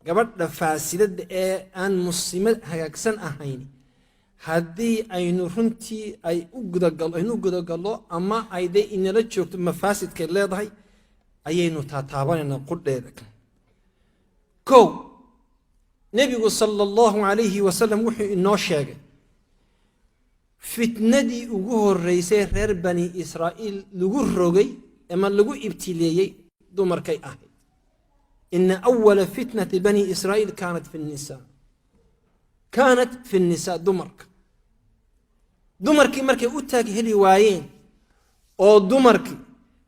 gabadha faasidada ee aan muslimad hagaagsan ahayn haddii aynu runtii ay u gudagallo ama ay de inala joogto mafaasidkay leedahay ayaynu taataabanayna qudheeda kow nebigu sala allahu calayhi wasalam wuxuu inoo sheegay fitnadii ugu horreysay reer bani israa'iil lagu rogay ama lagu ibtileeyey dumarkay ahayd ina awala fitnati bani israa'iil kaanat fi nnisaa dumarkii markay u taag heli waayeen oo dumarkii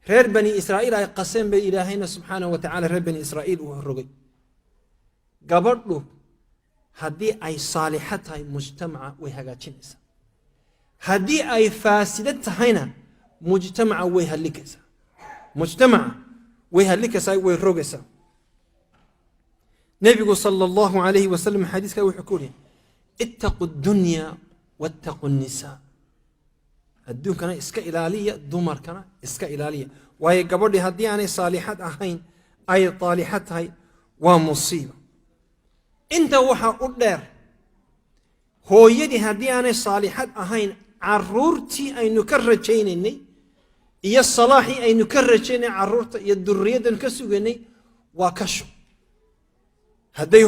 reer bani israa'iil ay qaseen bay ilaahayna subxaanahu wa tacaala reer bani israa'iil uu rogay gabadhu haddii ay saalixo tahay mujtamaca way hagaajinaysaa haddii ay faasida tahayna mujtamaca way hallikaysaa way rogaysaa nebigu sala allahu calayhi wasalam xadiiskaa wuxuu ku yidhi ittaqu dunya wattaqu nnisaa adduunkana iska ilaaliya dumarkana iska ilaaliya waayo gabadhii haddii aanay saalixad ahayn ay taalixad tahay waa musiiba inta waxaa u dheer hooyadii haddii aanay saalixad ahayn carruurtii aynu ka rajaynaynay iyo salaaxii aynu ka rajaynay carruurta iyo durriyaddan ka sugaynay waa ka shub hadday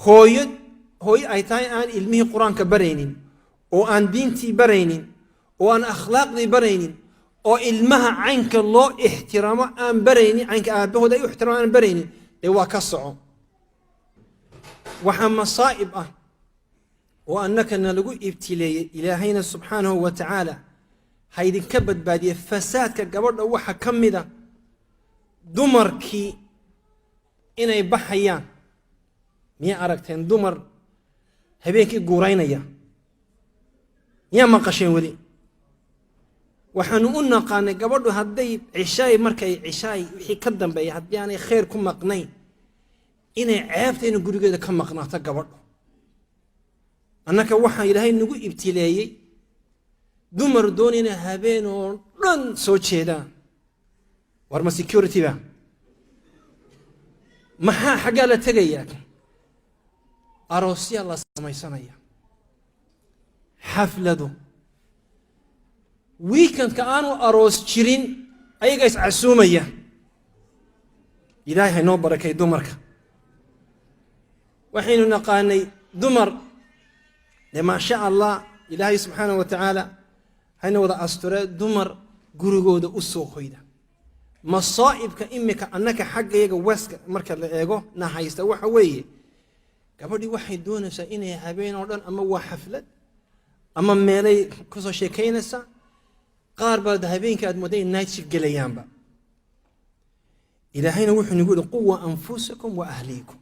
hooyo ay tahay aan ilmihii qur-aanka baraynin oo aan diintii baraynin oo aan akhlaaqdii baraynin oo ilmaha caynka loo ixtiraamo aan baraynin caynka aabbahooda ay u ixtiraamo aan baraynin dee waa ka soco waxaa masaa'ib ah oo annakana lagu ibtileeyey ilaahayna subxaanahu wa tacaala ha idinka badbaadiye fasaadka gabadha waxa ka mida dumarkii inay baxayaan miyaa aragteen dumar habeenkii guuraynaya miyaa maqasheen weli waxaanu u naqaanay gabadhu hadday markay cishaay wixii ka dambeeya haddii aanay khayr ku maqnayn inay ceebtayna gurigeeda ka maqnaato gabadhu annaka waxaa ilaahay nagu ibtileeyey dumar doonayna habeen oo dhan soo jeedaan war ma security ba maxaa xaggaa la tegayaa aroosyaa la samaysanaya xaflado weekendka aanu aroos jirin ayaga iscasuumaya ilaahay haynoo barakay dumarka waxaynu naqaanay dumar dee maasha allah ilaahay subxaanahu wa tacaala hayna wada asture dumar gurigooda u soo hoyda masaa'ibka imika annaka xaggayaga weska marka la eego na haysta waxa weeye gabadhii waxay doonaysaa inay habeen oo dhan ama waa xaflad ama meelay ka soo sheekaynaysaa qaar baad habeenkii aad mooday night shift gelayaanba ilaahayna wuxuu nagu yidhi quwa anfusakum wa ahliikum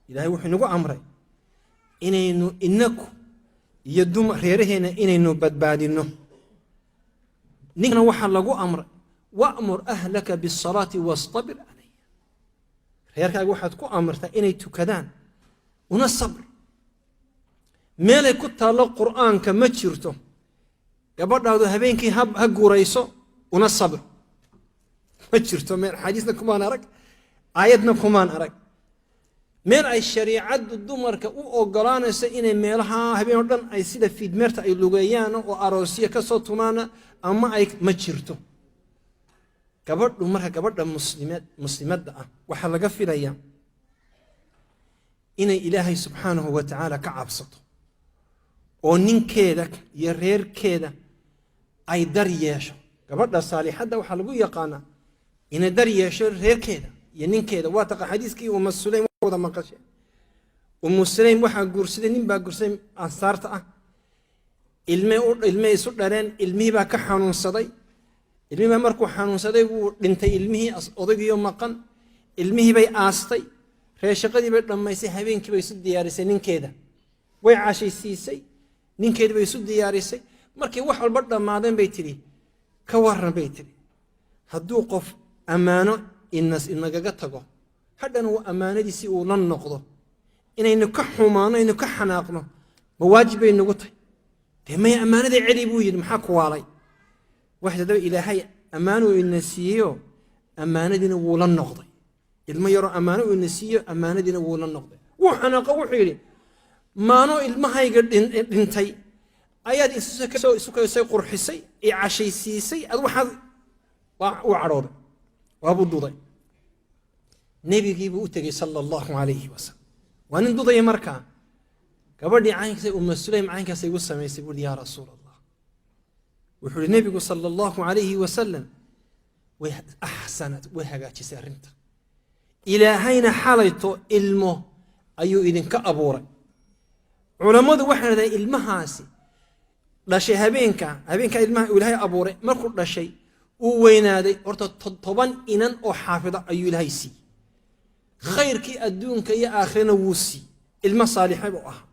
ilaahay wuxuu nagu amray inaynu inaku iyo reeraheena inaynu badbaadinno ninkana waxaa lagu amray wa'mur ahlaka bisalaati wastabir calayha reerkaaga waxaad ku amartaa inay tukadaan una sabr meelay ku taallo qur'aanka ma jirto gabadhaadu habeenkii ha guurayso una sabr ma jirto meel xadiisna kumaan arag aayadna kumaan arag meel ay shariicaddu dumarka u ogolaanayso inay meelaha habeen oo dhan ay sida fiidmeerta ay lugeeyaan oo aroosyo ka soo tumaana ama ay ma jirto gabadhu marka gabadha muslimadda ah waxaa laga filayaa inay ilaahay subxaanahu wa tacaala ka cabsato oo ninkeeda iyo reerkeeda ay dar yeesho gabadha saalixadda waxaa lagu yaqaanaa inay dar yeesho reerkeeda iyo ninkeeda waa taqa xadiiskii ummu sulaym wada maqashay ummu sulaym waxaa guursaday nin baa guursaday ansaarta ah ilmay isu dhareen ilmihii baa ka xanuunsaday ilmihii baa markuu xanuunsaday wuu dhintay ilmihii odaygiiyo maqan ilmihii bay aastay reeshaqadii bay dhammaysay habeenkii bay isu diyaarisay ninkeeda way cashaysiisay ninkeeda bay isu diyaarisay markii wax walba dhammaadeen bay tidhi ka warran bay tidhi hadduu qof ammaano inagaga tago hadhana uu ammaanadiisii uu la noqdo inaynu ka xumaano aynu ka xanaaqno ma waajib bay nagu tahay dee maya ammaanadii celi buu yidhi maxaa ku waalay waxda daba ilaahay ammaanuu ina siiyeyo ammaanadiina wuu la noqday ilmo yaro ammaano uu nasiiyo ammaanadiina wuu la noqday wuu xanaaqo wuxuu yidhi maanoo ilmahayga dhintay ayaad isu kaysay qurxisay ee cashaysiisay ad waxaad uu cadhooday waabuu duday nebigiibuu u tegey sala allahu calayhi wasalam waa nin dudaya markaa gabadhii caynkaasay umma sulaym caynkaasay igu samaysay buuhi yaa rasuul allah wuxuu ihi nebigu sala allahu calayhi wasalam way axsanad way hagaajisay arrinta ilaahayna xalayto ilmo ayuu idinka abuuray culammadu waxay dhahdeen ilmahaasi dhashay habeenka ilmaha ilaahay abuuray markuu dhashay uu weynaaday horta 7 inan oo xaafida ayuu ilaahay siiyey khayrkii adduunka iyo aakhirana wuu siiyey ilmo saalixa buu ahaa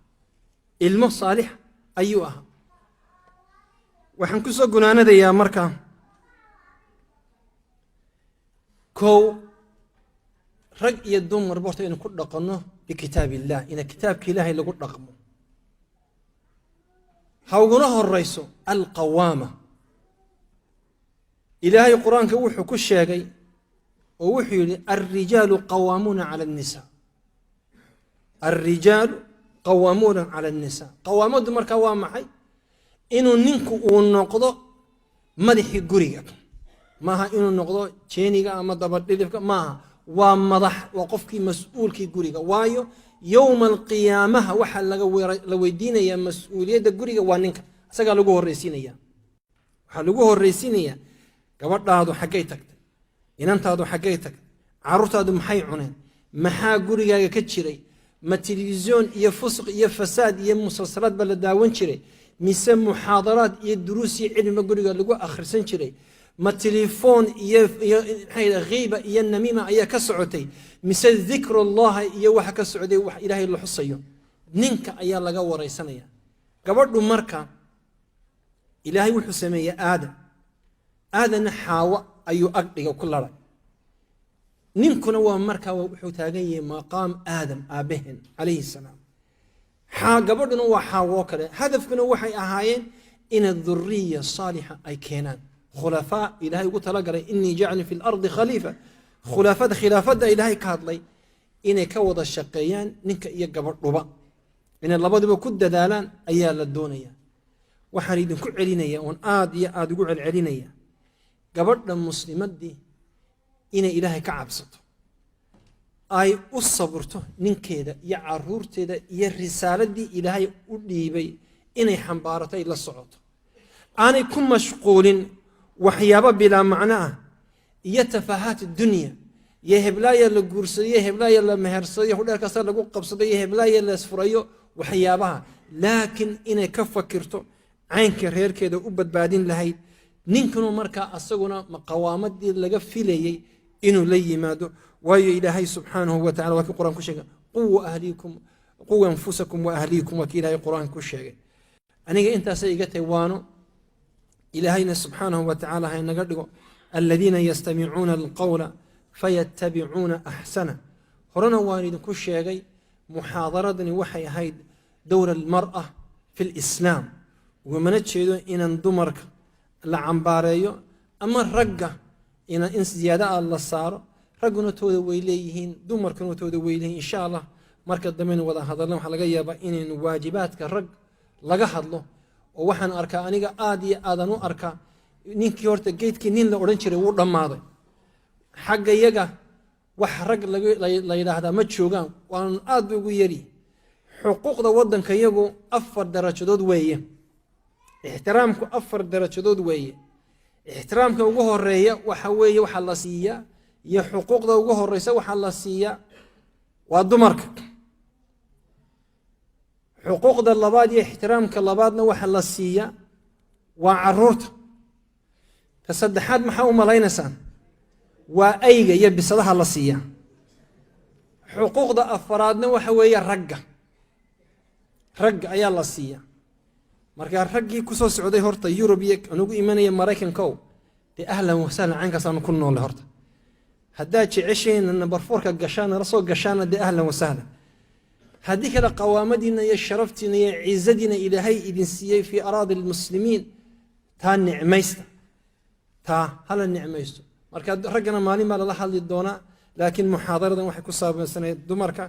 ilmo saalix ayuu ahaa waxaan ku soo gunaanadayaa markaa kow rag iyo dumar borta inuu ku dhaqanno bikitaab illah ina kitaabka ilaahay lagu dhaqmo ha uguna horayso alqawaama ilaahay qur-aanka wuxuu ku sheegay oo wuxuu yidhi alrijaalu qawaamuuna cala annisaa alrijaalu qawaamuuna cala annisaa qawaamaddu markaa waa maxay inuu ninku uu noqdo madaxii guriga maaha inuu noqdo jeeniga ama dabadhilifka maaha waa madax waa qofkii mas-uulkii guriga waayo yowma alqiyaamaha waxaa la weydiinayaa mas-uuliyadda guriga waa ninka isagaa lagu horreysiinaya waxaa lagu horreysiinayaa gabadhaadu xaggay tagtay inantaadu xaggay tagtay carruurtaadu maxay cuneen maxaa gurigaaga ka jiray ma telefisyoon iyo fusq iyo fasaad iyo musalsalaad baa la daawan jiray mise muxaadaraad iyo duruus iyo cilmiba guriga lagu akhrisan jiray ma telefoon iyo ghiiba iyo namiima ayaa ka socotay mise dikrullaha iyo waxa ka socday wax ilaahay la xusayo ninka ayaa laga wareysanaya gabadhu marka ilaahay wuxuu sameeyay aadana xaawa ayuu agdhiga ku laray ninkuna waa markaa wuxuu taagan yahay maqaam aadam aabaheen calayhi salaam gabadhuna waa xaawo kale hadafkuna waxay ahaayeen ina dhurriya saalixa ay keenaan khulafaa ilaahay ugu talagalay inii jaclin fi lardi khaliifa khilaafadda ilaahay ka hadlay inay ka wada shaqeeyaan ninka iyo gabadhuba inay labaduba ku dadaalaan ayaa la doonaya waxaan idinku celinaya oon aad iyo aad ugu celcelinaya gabadha muslimaddii inay ilaahay ka cabsato ay u saburto ninkeeda iyo caruurteeda iyo risaaladii ilaahay u dhiibay inay xambaarato ay la socoto aanay ku mashquulin waxyaabo bilaa macno ah iyo tafaahaat dunya iyo heblaaya la guursaday iyo heblaaya la mehersaday hudheer kasta lagu qabsaday iyo heblaaya la isfurayo waxyaabaha laakiin inay ka fakirto caynka reerkeeda u badbaadin lahayd ninkanu markaa asaguna qawaamadii laga filayay inuu la yimaado waayo ilaahay subxaanahu wa tacala waa kii qur-aan ku sheegay quwa anfusakum wa ahliikum waa kii ilaahay qur-aan ku sheegay aniga intaasay iga tahay waano ilaahayna subxaanahu wa tacala ha inaga dhigo aladiina yastamicuuna alqawla fayattabicuuna axsana horena waan idinku sheegay muxaadaradani waxay ahayd dowra almar'a fi lislaam ugumana jeedo inaan dumarka la cambaareeyo ama ragga in ziyaada ah la saaro ragguna tooda way leeyihiin dumarkuna tooda way leeyihiin insha allah marka dambena wada hadalna waxaa laga yaabaa inaynu waajibaadka rag laga hadlo oo waxaan arkaa aniga aad iyo aadan u arkaa ninkii horta geedkii nin la odhan jiray wuu dhammaaday xagga yaga wax rag la yidhaahdaa ma joogaan waan aad bay ugu yari xuquuqda waddanka iyagu 4 darajadood weeye ixtiraamku 4 darajadood weeye ixtiraamka ugu horeeya waxa weeye waxa la siiyaa iyo xuquuqda ugu horeysa waxa la siiyaa waa dumarka xuquuqda labaad iyo ixtiraamka labaadna waxa la siiyaa waa caruurta ka saddexaad maxaa u malaynaysaa waa ayga iyo bisadaha la siiyaa xuquuqda afaraadna waxa weeye ragga ayaa la siiyaa marka raggii ku soo socday horta Yurub iyo anugu imanaya Mareykanka dee ahlan wa sahlan caynkaas aan ku nool horta haddaa jecesheen number 4 ka gashaan la soo gashaan dee ahlan wa sahlan haddii kala qawaamadina iyo sharaftina iyo ciizadina ilaahay idin siiyay fi araadi almuslimiin taa nicmaysta taa hala nicmaysto marka raggana maalin baa la hadli doonaa laakiin muxaadaradan waxay ku saabsaneyd dumarka